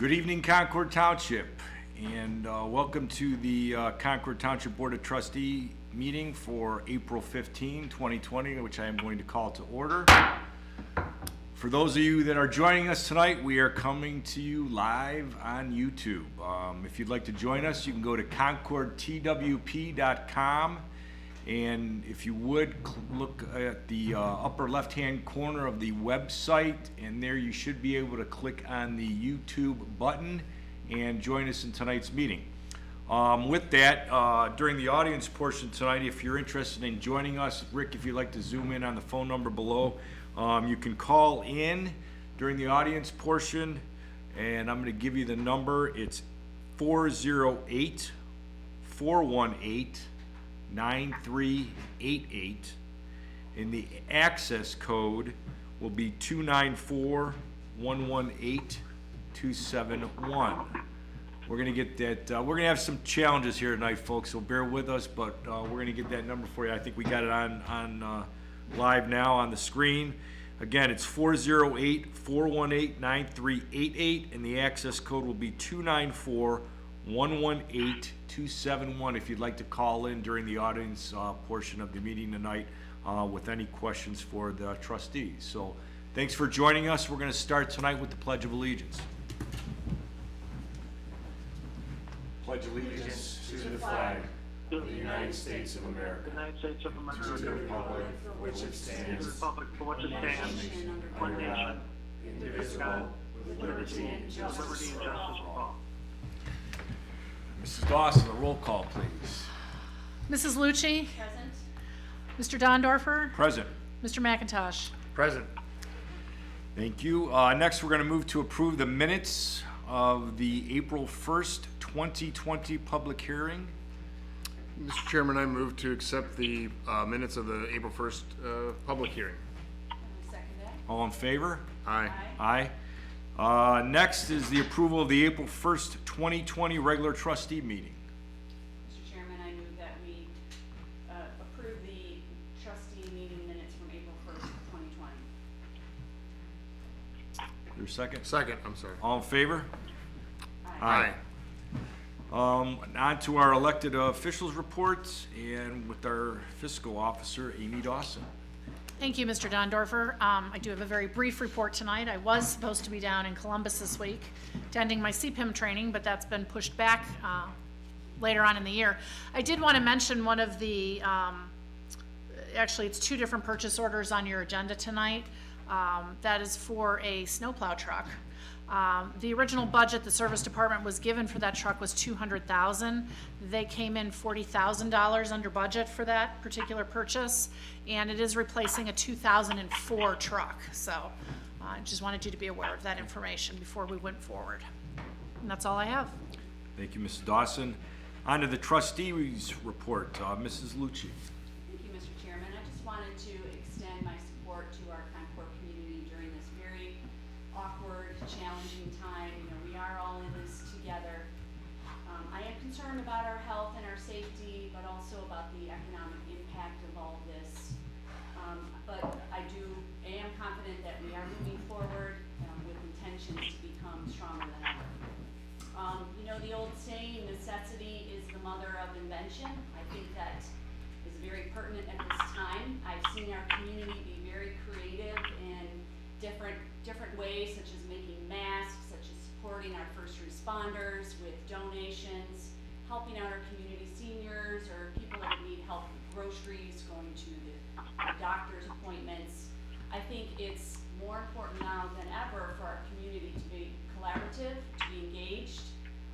Good evening, Concord Township, and welcome to the Concord Township Board of Trustee meeting for April 15, 2020, which I am going to call to order. For those of you that are joining us tonight, we are coming to you live on YouTube. If you'd like to join us, you can go to concordtwp.com, and if you would, look at the upper left-hand corner of the website, and there you should be able to click on the YouTube button and join us in tonight's meeting. With that, during the audience portion tonight, if you're interested in joining us, Rick, if you'd like to zoom in on the phone number below, you can call in during the audience portion, and I'm going to give you the number. It's 408-418-9388, and the access code will be 294-118-271. We're going to get that. We're going to have some challenges here tonight, folks, so bear with us, but we're going to get that number for you. I think we got it on live now on the screen. Again, it's 408-418-9388, and the access code will be 294-118-271 if you'd like to call in during the audience portion of the meeting tonight with any questions for the trustees. So thanks for joining us. We're going to start tonight with the Pledge of Allegiance. Pledge allegiance to the flag of the United States of America, United States of America, to the republic for which it stands, Republic for which it stands, one nation, indivisible, with liberty and justice liberty and for justice for all. Mrs. Dawson, a roll call, please. Mrs. Lucci? Present. Mr. Dondorfer? Present. Mr. McIntosh? Present. Thank you. Next, we're going to move to approve the minutes of the April 1st, 2020 public hearing. Mr. Chairman, I move to accept the minutes of the April 1st public hearing. Second that. All in favor? Aye. Aye. Next is the approval of the April 1st, 2020 regular trustee meeting. Mr. Chairman, I move that we approve the trustee meeting minutes from April 1st, 2020. Your second? Second, I'm sorry. All in favor? Aye. On to our elected officials reports, and with our fiscal officer, Amy Dawson. Thank you, Mr. Dondorfer. I do have a very brief report tonight. I was supposed to be down in Columbus this week attending my CPIM training, but that's been pushed back later on in the year. I did want to mention one of the, actually it's two different purchase orders on your agenda tonight. That is for a snowplow truck. The original budget the service department was given for that truck was $200,000. They came in $40,000 under budget for that particular purchase, and it is replacing a 2004 truck. So I just wanted you to be aware of that information before we went forward. And that's all I have. Thank you, Mrs. Dawson. On to the trustees report, Mrs. Lucci. Thank you, Mr. Chairman. I just wanted to extend my support to our Concord community during this very awkward, challenging time. You know, we are all in this together. I am concerned about our health and our safety, but also about the economic impact of all of this. But I am confident that we are moving forward with intentions to become stronger than ever. You know, the old saying, necessity is the mother of invention. I think that is very pertinent at this time. I've seen our community be very creative in different ways, such as making masks, such as supporting our first responders with donations, helping out our community seniors or people that need help with groceries, going to the doctor's appointments. I think it's more important now than ever for our community to be collaborative, to be engaged,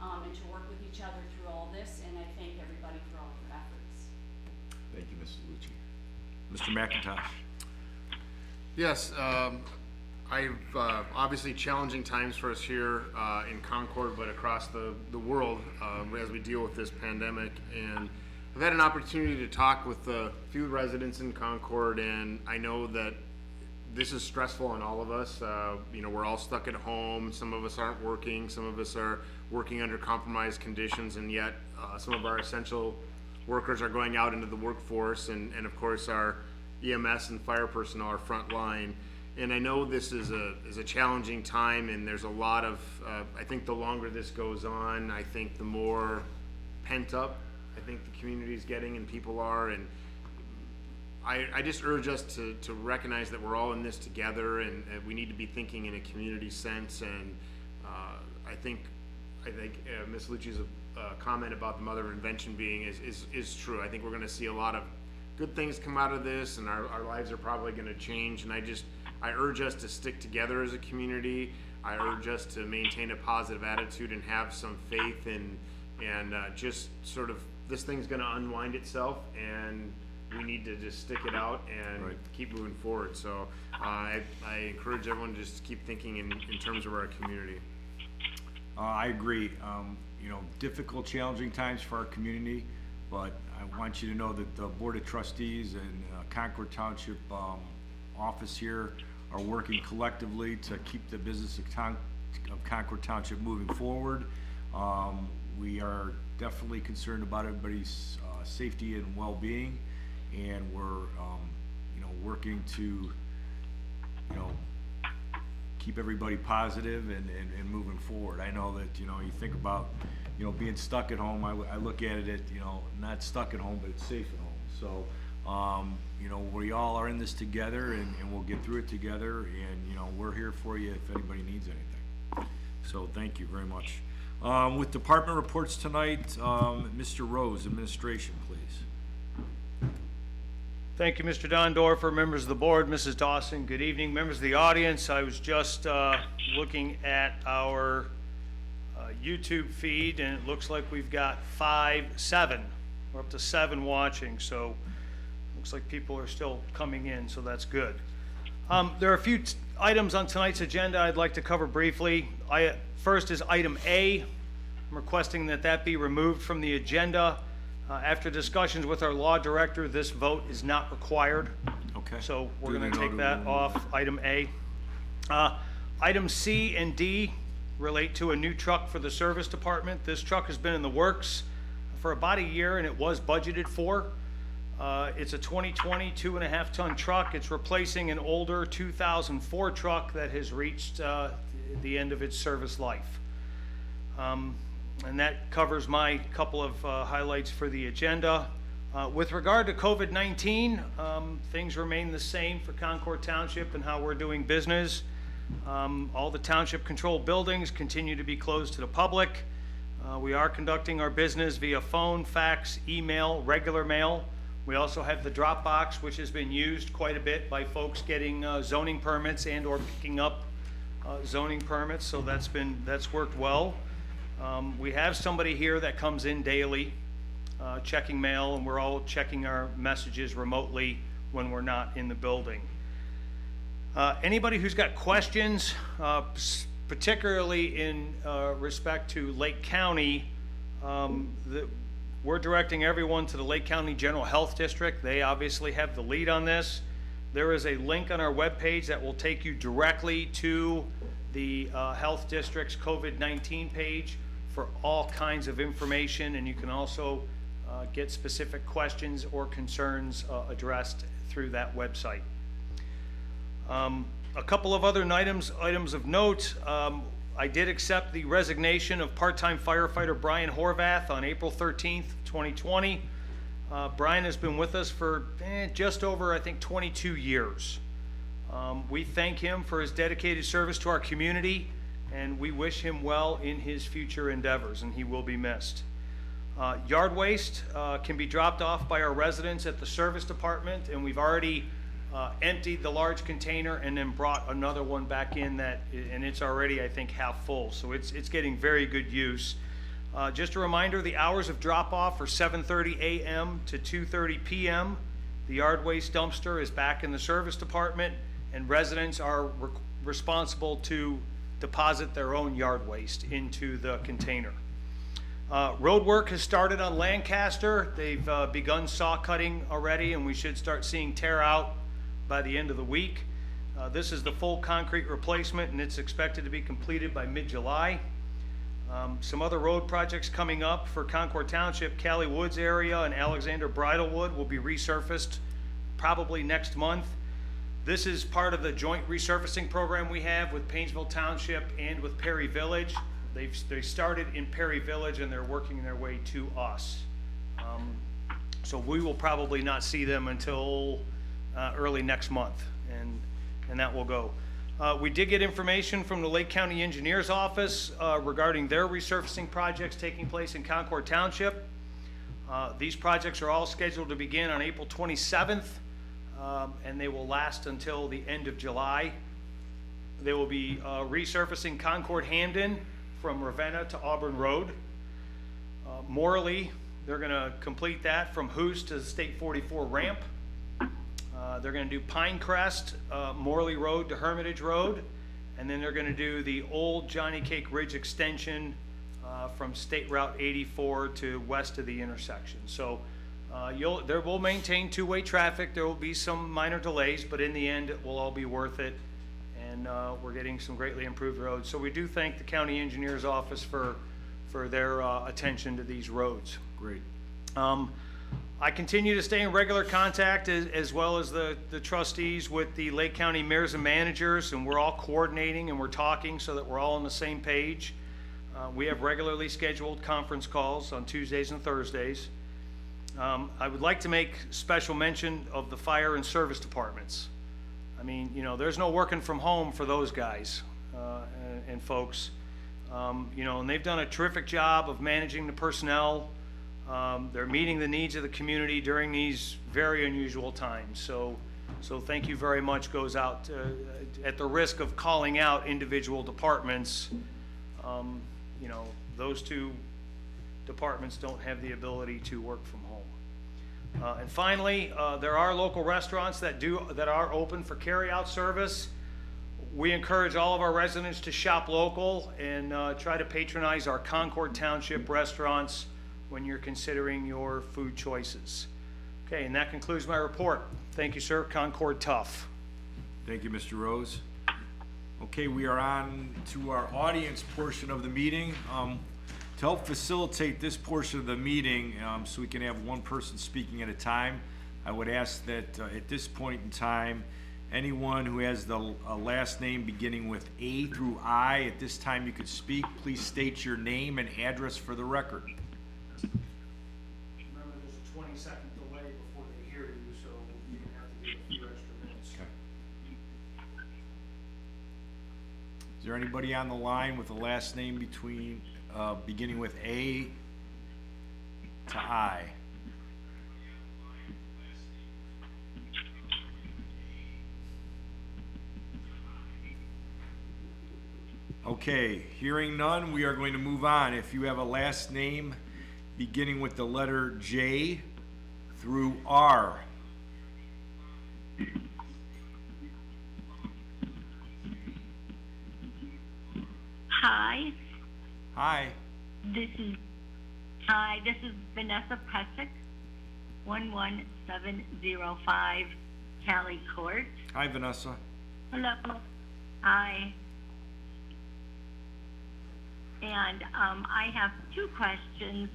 and to work with each other through all this, and I thank everybody for all of your efforts. Thank you, Mrs. Lucci. Mr. McIntosh. Yes, obviously challenging times for us here in Concord, but across the world as we deal with this pandemic. And I've had an opportunity to talk with a few residents in Concord, and I know that this is stressful on all of us. You know, we're all stuck at home. Some of us aren't working. Some of us are working under compromised conditions, and yet some of our essential workers are going out into the workforce, and of course our EMS and fire personnel are front line. And I know this is a challenging time, and there's a lot of, I think the longer this goes on, I think the more pent up I think the community is getting and people are, and I just urge us to recognize that we're all in this together, and we need to be thinking in a community sense. And I think Ms. Lucci's comment about the mother of invention being is true. I think we're going to see a lot of good things come out of this, and our lives are probably going to change. And I urge us to stick together as a community. I urge us to maintain a positive attitude and have some faith and just sort of, this thing's going to unwind itself, and we need to just stick it out and keep moving forward. So I encourage everyone to just keep thinking in terms of our community. I agree. Difficult, challenging times for our community, but I want you to know that the Board of Trustees and Concord Township office here are working collectively to keep the business of Concord Township moving forward. We are definitely concerned about everybody's safety and well-being, and we're working to keep everybody positive and moving forward. I know that you think about being stuck at home. I look at it not stuck at home, but it's safe at home. So we all are in this together, and we'll get through it together, and we're here for you if anybody needs anything. So thank you very much. With department reports tonight, Mr. Rose, administration, please. Thank you, Mr. Dondorfer, members of the board, Mrs. Dawson, good evening. Members of the audience, I was just looking at our YouTube feed, and it looks like we've got 7. We're up to 7 watching, so looks like people are still coming in, so that's good. There are a few items on tonight's agenda I'd like to cover briefly. First is item A. I'm requesting that be removed from the agenda. After discussions with our law director, this vote is not required. Okay. So we're Duly going to take noted. that off, item A. Item C and D relate to a new truck for the service department. This truck has been in the works for about a year, and it was budgeted for. It's a 2020 2.5-ton truck. It's replacing an older 2004 truck that has reached the end of its service life. And that covers my couple of highlights for the agenda. With regard to COVID-19, things remain the same for Concord Township and how we're doing business. All the township controlled buildings continue to be closed to the public. We are conducting our business via phone, fax, email, regular mail. We also have the drop box, which has been used quite a bit by folks getting zoning permits and or picking up zoning permits, so that's worked well. We have somebody here that comes in daily checking mail, and we're all checking our messages remotely when we're not in the building. Anybody who's got questions, particularly in respect to Lake County, we're directing everyone to the Lake County General Health District. They obviously have the lead on this. There is a link on our webpage that will take you directly to the Health District's COVID-19 page for all kinds of information, and you can also get specific questions or concerns addressed through that website. A couple of other items of note. I did accept the resignation of part-time firefighter Brian Horvath on April 13th, 2020. Brian has been with us for just over, I think, 22 years. We thank him for his dedicated service to our community, and we wish him well in his future endeavors, and he will be missed. Yard waste can be dropped off by our residents at the service department, and we've already emptied the large container and then brought another one back in and it's already, I think, half full, so it's getting very good use. Just a reminder, the hours of drop-off are 7:30 a.m. to 2:30 p.m. The yard waste dumpster is back in the service department, and residents are responsible to deposit their own yard waste into the container. Road work has started on Lancaster. They've begun saw cutting already, and we should start seeing tear out by the end of the week. This is the full concrete replacement, and it's expected to be completed by mid-July. Some other road projects coming up for Concord Township, Cali Woods area and Alexander Bridlewood will be resurfaced probably next month. This is part of the joint resurfacing program we have with Painesville Township and with Perry Village. They started in Perry Village and they're working their way to us. So we will probably not see them until early next month, and that will go. We did get information from the Lake County Engineers Office regarding their resurfacing projects taking place in Concord Township. These projects are all scheduled to begin on April 27th, and they will last until the end of July. They will be resurfacing Concord Hamden from Ravenna to Auburn Road. Morley, they're going to complete that from Hoos to the State 44 ramp. They're going to do Pinecrest, Morley Road to Hermitage Road, and then they're going to do the old Johnny Cake Ridge extension from State Route 84 to west of the intersection. So there will maintain two-way traffic. There will be some minor delays, but in the end, it will all be worth it. And we're getting some greatly improved roads. So we do thank the County Engineer's Office for their attention to these roads. Great. I continue to stay in regular contact as well as the trustees with the Lake County mayors and managers, and we're all coordinating and we're talking so that we're all on the same page. We have regularly scheduled conference calls on Tuesdays and Thursdays. I would like to make special mention of the fire and service departments. I mean, you know, there's no working from home for those guys and folks. You know, and they've done a terrific job of managing the personnel. They're meeting the needs of the community during these very unusual times. So thank you very much goes out at the risk of calling out individual departments. You know, those two departments don't have the ability to work from home. And finally, there are local restaurants that are open for carry-out service. We encourage all of our residents to shop local and try to patronize our Concord Township restaurants when you're considering your food choices. Okay, and that concludes my report. Thank you, sir. Concord tough. Thank you, Mr. Rose. Okay, we are on to our audience portion of the meeting. To help facilitate this portion of the meeting, so we can have one person speaking at a time, I would ask that at this point in time, anyone who has the last name beginning with A through I, at this time you could speak. Please state your name and address for the record. Remember, there's a 20-second delay before they hear you, so you have to give a few extra minutes. Okay. Is there anybody on the line with a last name beginning with A to I? Okay, hearing none, we are going to move on. If you have a last name beginning with the letter J through R. Hi, Hi. this is Vanessa Pesic, 11705 Cali Court. Hi, Vanessa. Hello. Hi. And I have two questions.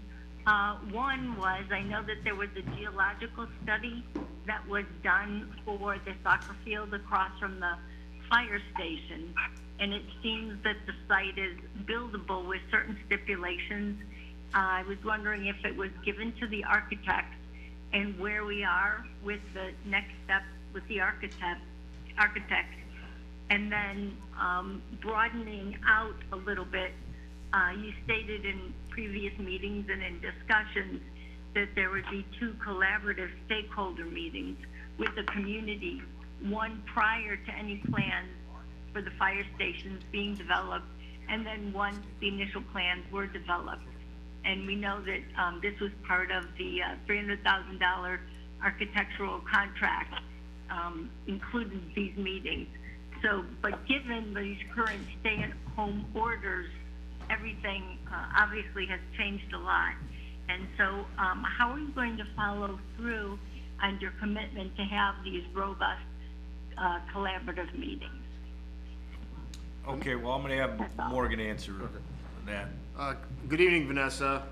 One was, I know that there was a geological study that was done for the soccer field across from the fire station, and it seems that the site is buildable with certain stipulations. I was wondering if it was given to the architects and where we are with the next step with the architects. And then broadening out a little bit, you stated in previous meetings and in discussions that there would be two collaborative stakeholder meetings with the community, one prior to any plans for the fire stations being developed, and then once the initial plans were developed. And we know that this was part of the $300,000 architectural contract, included these meetings. So, but given these current stay-at-home orders, everything obviously has changed a lot. And so how are you going to follow through on your commitment to have these robust collaborative meetings? Okay, well, I'm gonna have Morgan answer that. Good evening, Vanessa.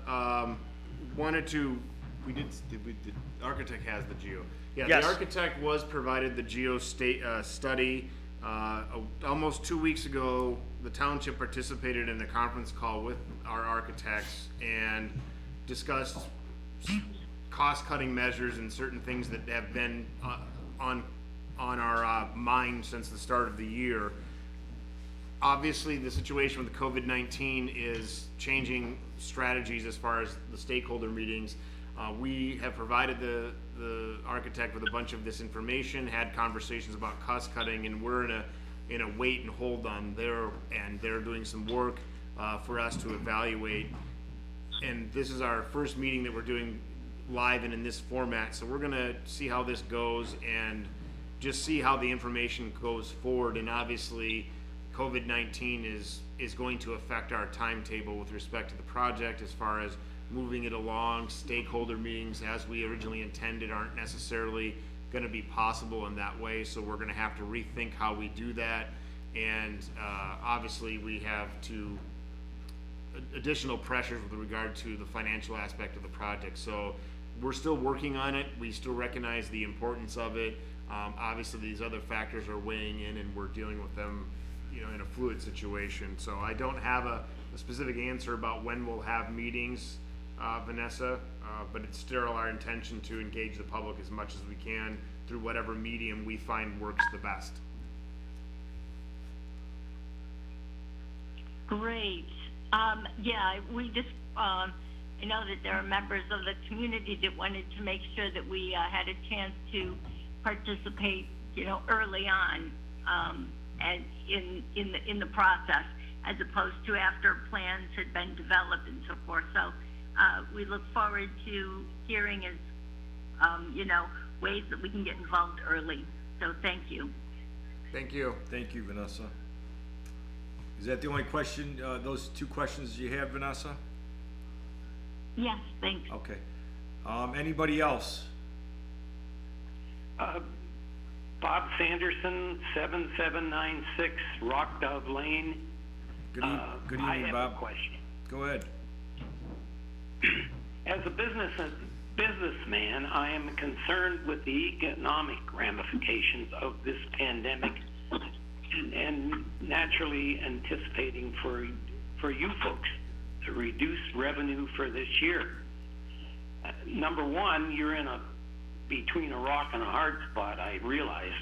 Wanted to The architect has the geo. Yeah, Yes. the architect was provided the geo study. Almost 2 weeks ago, the township participated in a conference call with our architects and discussed cost-cutting measures and certain things that have been on our mind since the start of the year. Obviously, the situation with the COVID-19 is changing strategies as far as the stakeholder meetings. We have provided the architect with a bunch of this information, had conversations about cost cutting, and we're in a wait and hold on there, and they're doing some work for us to evaluate. And this is our first meeting that we're doing live and in this format, so we're gonna see how this goes and just see how the information goes forward. And obviously, COVID-19 is going to affect our timetable with respect to the project as far as moving it along. Stakeholder meetings, as we originally intended, aren't necessarily gonna be possible in that way, so we're gonna have to rethink how we do that. And obviously, we have additional pressures with regard to the financial aspect of the project. So we're still working on it. We still recognize the importance of it. Obviously, these other factors are weighing in, and we're dealing with them, in a fluid situation. So I don't have a specific answer about when we'll have meetings, Vanessa, but it's still our intention to engage the public as much as we can through whatever medium we find works the best. Great. Yeah, we just, I know that there are members of the community that wanted to make sure that we had a chance to participate, early on, and in the process, as opposed to after plans had been developed and so forth. So we look forward to hearing as, ways that we can get involved early. So thank you. Thank you. Thank you, Vanessa. Is that the only question, those two questions you have, Vanessa? Yes, thanks. Okay. Anybody else? Bob Sanderson, 7796 Rock Dove Lane. Good I evening, have Bob. a question. Go ahead. As a businessman, I am concerned with the economic ramifications of this pandemic, and naturally anticipating for you folks to reduce revenue for this year. Number one, you're between a rock and a hard spot. I realize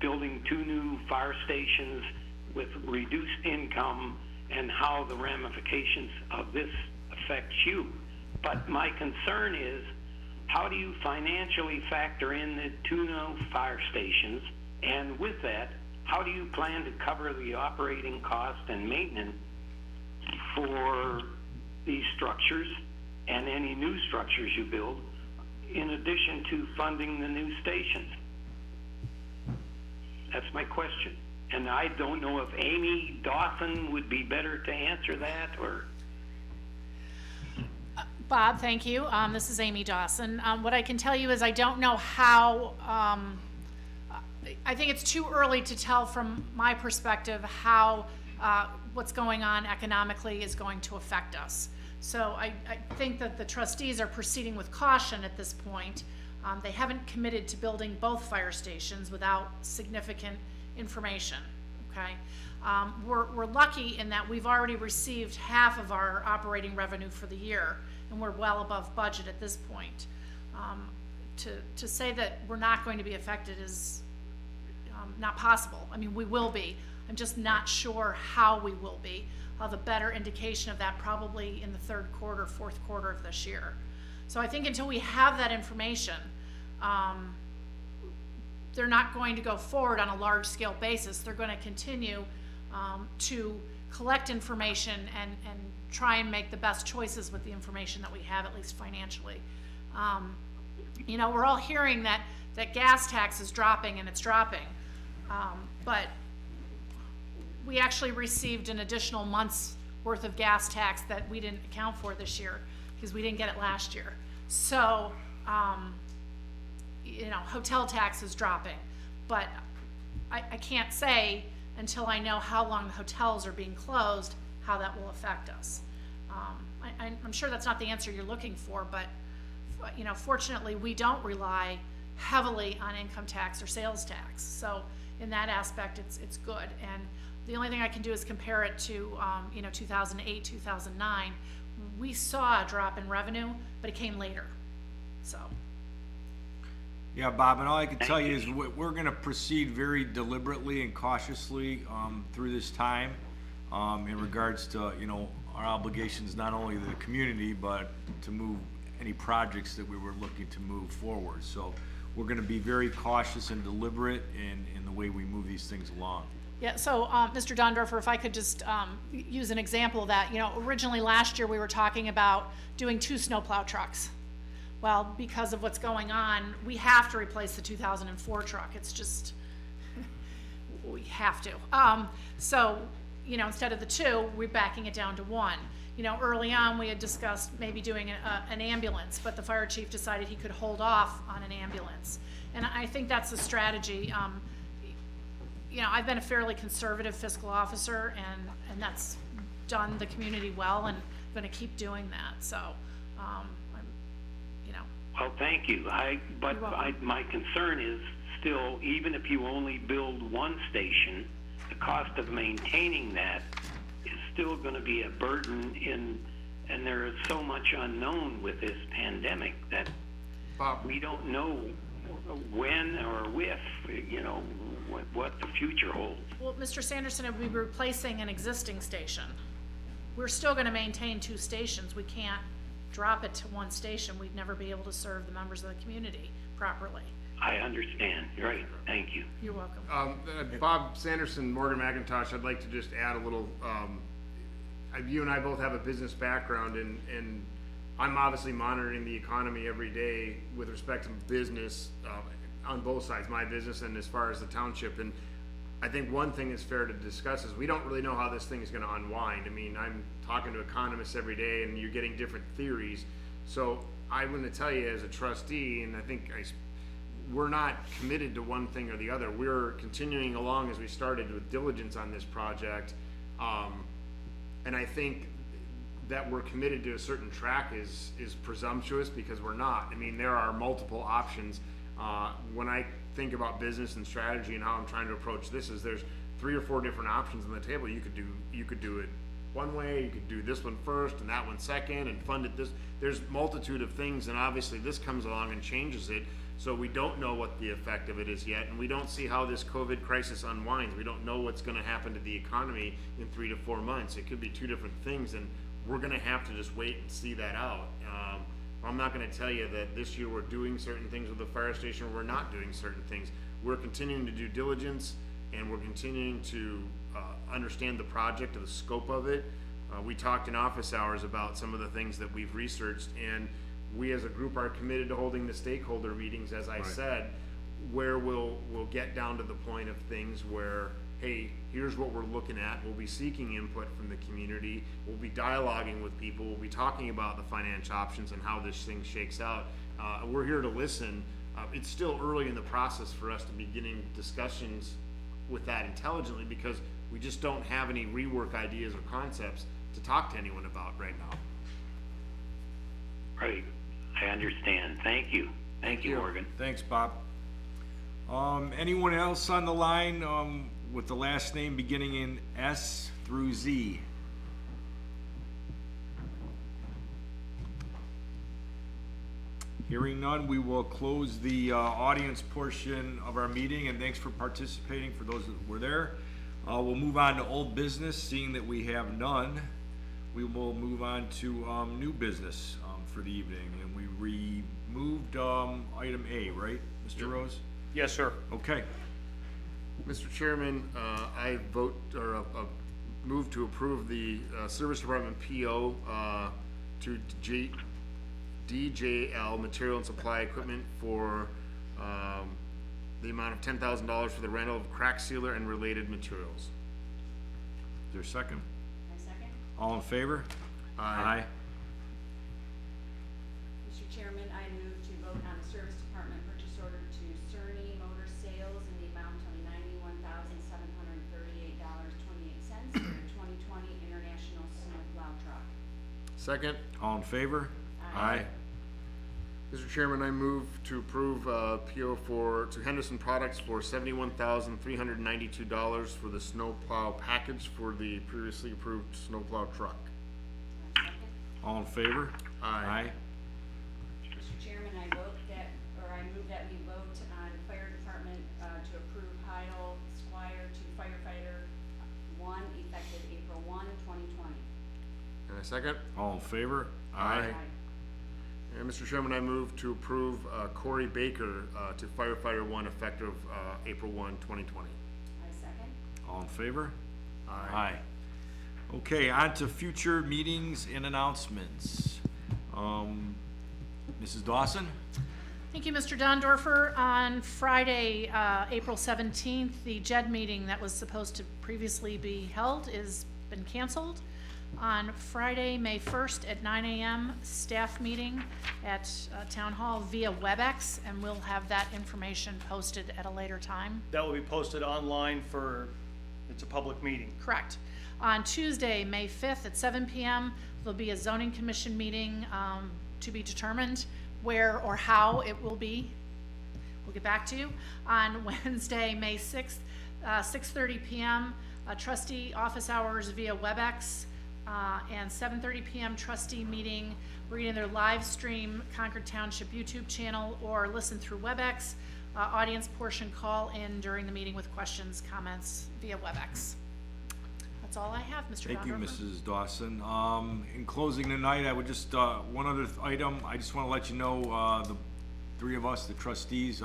building 2 new fire stations with reduced income and how the ramifications of this affects you. But my concern is, how do you financially factor in the 2 new fire stations? And with that, how do you plan to cover the operating cost and maintenance for these structures and any new structures you build, in addition to funding the new stations? That's my question. And I don't know if Amy Dawson would be better to answer that, or... Bob, thank you. This is Amy Dawson. What I can tell you is I don't know how, I think it's too early to tell from my perspective how what's going on economically is going to affect us. So I think that the trustees are proceeding with caution at this point. They haven't committed to building both fire stations without significant information, okay? We're lucky in that we've already received half of our operating revenue for the year, and we're well above budget at this point. To say that we're not going to be affected is not possible. I mean, we will be. I'm just not sure how we will be. I'll have a better indication of that probably in the 3rd quarter, 4th quarter of this year. So I think until we have that information, they're not going to go forward on a large scale basis. They're going to continue to collect information and try and make the best choices with the information that we have, at least financially. We're all hearing that gas tax is dropping, and it's dropping. But we actually received an additional month's worth of gas tax that we didn't account for this year because we didn't get it last year. So, hotel tax is dropping, but I can't say until I know how long the hotels are being closed, how that will affect us. I'm sure that's not the answer you're looking for, but you know, fortunately, we don't rely heavily on income tax or sales tax. So in that aspect, it's good. And the only thing I can do is compare it to, you know, 2008, 2009. We saw a drop in revenue, but it came later, so. Yeah, Bob, and all I can tell you is we're gonna proceed very deliberately and cautiously, through this time, in regards to, you know, our obligations, not only to the community, but to move any projects that we were looking to move forward. So we're gonna be very cautious and deliberate in the way we move these things along. Yeah, so, Mr. Dondorfer, if I could just, use an example of that, you know, originally last year, we were talking about doing 2 snowplow trucks. Well, because of what's going on, we have to replace the 2004 truck, it's just, we have to. So, you know, instead of the 2, we're backing it down to 1. You know, early on, we had discussed maybe doing an ambulance, but the fire chief decided he could hold off on an ambulance. And I think that's the strategy. You know, I've been a fairly conservative fiscal officer, and that's done the community well, and I'm gonna keep doing that, so, I'm, you know. Well, thank you. You're welcome. My concern is still, even if you only build 1 station, the cost of maintaining that is still gonna be a burden and there is so much unknown with this pandemic that Bob, we don't know when or if, you know, what the future holds. Well, Mr. Sanderson, it would be replacing an existing station. We're still gonna maintain 2 stations. We can't drop it to 1 station. We'd never be able to serve the members of the community properly. I understand. Right. Thank you. You're welcome. Bob Sanderson, Morgan McIntosh, I'd like to just add a little, you and I both have a business background, and I'm obviously monitoring the economy every day with respect to business, on both sides, my business and as far as the township. And I think one thing is fair to discuss is we don't really know how this thing is gonna unwind. I mean, I'm talking to economists every day and you're getting different theories. So I'm gonna tell you as a trustee, and I think we're not committed to one thing or the other. We're continuing along as we started with diligence on this project. And I think that we're committed to a certain track is presumptuous, because we're not. I mean, there are multiple options. When I think about business and strategy and how I'm trying to approach this, is there's 3 or 4 different options on the table. You could do it one way, you could do this one first and that one second and fund it this. There's multitude of things, and obviously this comes along and changes it. So we don't know what the effect of it is yet, and we don't see how this COVID crisis unwinds. We don't know what's gonna happen to the economy in 3 to 4 months. It could be 2 different things, and we're gonna have to just wait and see that out. I'm not gonna tell you that this year we're doing certain things with the fire station, or we're not doing certain things. We're continuing to do diligence, and we're continuing to understand the project and the scope of it. We talked in office hours about some of the things that we've researched, and we as a group are committed to holding the stakeholder meetings, as I said, where we'll get down to the point of things where, hey, here's what we're looking at. We'll be seeking input from the community. We'll be dialoguing with people. We'll be talking about the financial options and how this thing shakes out. We're here to listen. It's still early in the process for us to be beginning discussions with that intelligently, because we just don't have any rework ideas or concepts to talk to anyone about right now. Right. I understand. Thank you. Thank you, Morgan. Thanks, Bob. Anyone else on the line, with the last name beginning in S through Z? Hearing none, we will close the audience portion of our meeting, and thanks for participating for those that were there. We'll move on to old business. Seeing that we have none, we will move on to new business for the evening, and we removed item A, right, Mr. Rose? Yes, sir. Okay. Mr. Chairman, I vote or move to approve the Service Department PO to DJL Material and Supply Equipment for the amount of $10,000 for the rental of crack sealer and related materials. Is there a second? I second. All in favor? Aye. Mr. Chairman, I move to vote on a service department purchase order to Cerny Motor Sales in the amount of $91,738.28 for the 2020 International Snowplow Truck. Second. All in favor? Aye. Mr. Chairman, I move to approve PO to Henderson Products for $71,392 for the snowplow package for the previously approved snowplow truck. Second. All in favor? Aye. Mr. Chairman, I move that we vote on fire department, to approve Heidel Squire to firefighter 1, effective April 1, 2020. And a second? All in favor? Aye. And Mr. Chairman, I move to approve Corey Baker to firefighter 1 effective April 1, 2020. I second. All in favor? Aye. Okay, on to future meetings and announcements. Mrs. Dawson? Thank you, Mr. Dondorfer. On Friday, April 17th, the JED meeting that was supposed to previously be held is been canceled. On Friday, May 1st at 9 a.m., staff meeting at Town Hall via WebEx, and we'll have that information posted at a later time. That will be posted online it's a public meeting. Correct. On Tuesday, May 5th at 7 p.m., there'll be a zoning commission meeting to be determined where or how it will be. We'll get back to you. On Wednesday, May 6th, 6:30 p.m., trustee office hours via WebEx, and 7:30 p.m. trustee meeting. We're going to either live stream Concord Township YouTube channel or listen through WebEx. Audience portion call in during the meeting with questions, comments via WebEx. That's all I have, Mr. Thank you, Dondorfer. Mrs. Dawson. In closing tonight, I would just, one other item, I just want to let you know, the three of us, the trustees,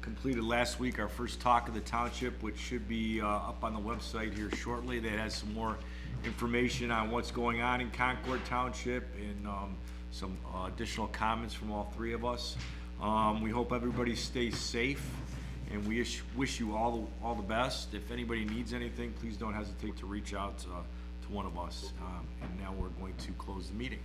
completed last week our first talk of the township, which should be up on the website here shortly. That has some more information on what's going on in Concord Township and some additional comments from all three of us. We hope everybody stays safe, and we wish you all the best. If anybody needs anything, please don't hesitate to reach out to one of us. And now we're going to close the meeting.